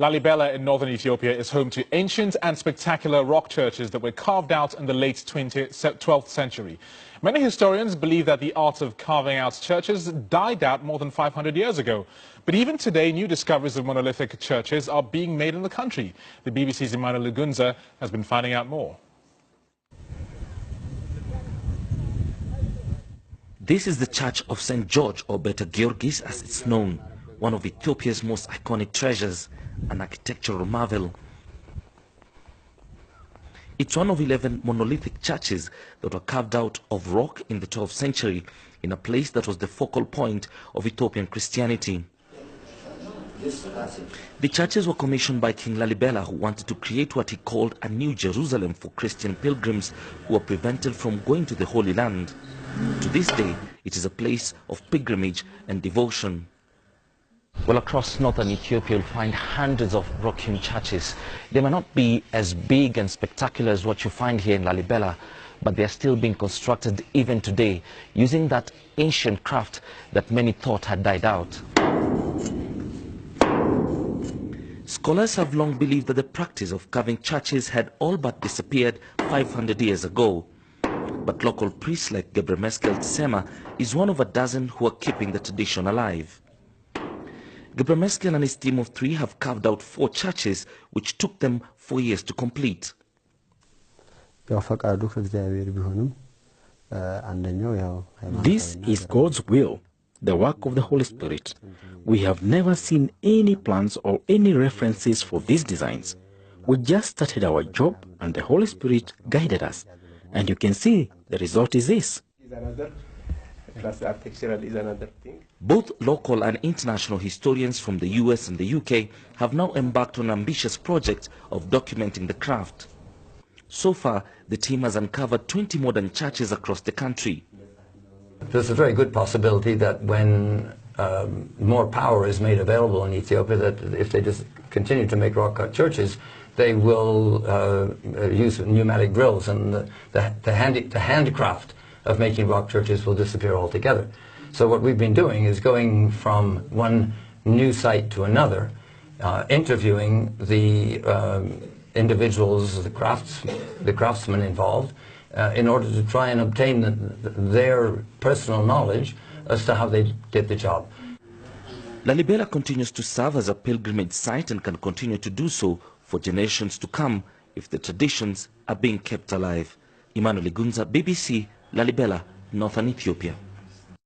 Lalibela in northern Ethiopia is home to ancient and spectacular rock churches that were carved out in the late 12th century. Many historians believe that the art of carving out churches died out more than 500 years ago. But even today, new discoveries of monolithic churches are being made in the country. The BBC's Emmanuel Lugunza has been finding out more. This is the Church of St. George, or better Georgis as it's known, one of Ethiopia's most iconic treasures, an architectural marvel. It's one of 11 monolithic churches that were carved out of rock in the 12th century in a place that was the focal point of Ethiopian Christianity. The churches were commissioned by King Lalibela, who wanted to create what he called a new Jerusalem for Christian pilgrims who were prevented from going to the Holy Land. To this day, it is a place of pilgrimage and devotion. Well, across northern Ethiopia, you'll find hundreds of rock-hewn churches. They may not be as big and spectacular as what you find here in Lalibela, but they are still being constructed even today, using that ancient craft that many thought had died out. Scholars have long believed that the practice of carving churches had all but disappeared 500 years ago. But local priests like Meskel Tsema is one of a dozen who are keeping the tradition alive. Meskel and his team of 3 have carved out 4 churches, which took them 4 years to complete. This is God's will, the work of the Holy Spirit. We have never seen any plans or any references for these designs. We just started our job and the Holy Spirit guided us. And you can see the result is this. Both local and international historians from the US and the UK have now embarked on an ambitious project of documenting the craft. So far, the team has uncovered 20 modern churches across the country. There's a very good possibility that when more power is made available in Ethiopia, that if they just continue to make rock-cut churches, they will use pneumatic drills, and the handicraft of making rock churches will disappear altogether. So what we've been doing is going from one new site to another, interviewing the individuals, the craftsmen involved, in order to try and obtain their personal knowledge as to how they did the job. Lalibela continues to serve as a pilgrimage site and can continue to do so for generations to come if the traditions are being kept alive. Emmanuel Lugunza, BBC, Lalibela, Northern Ethiopia.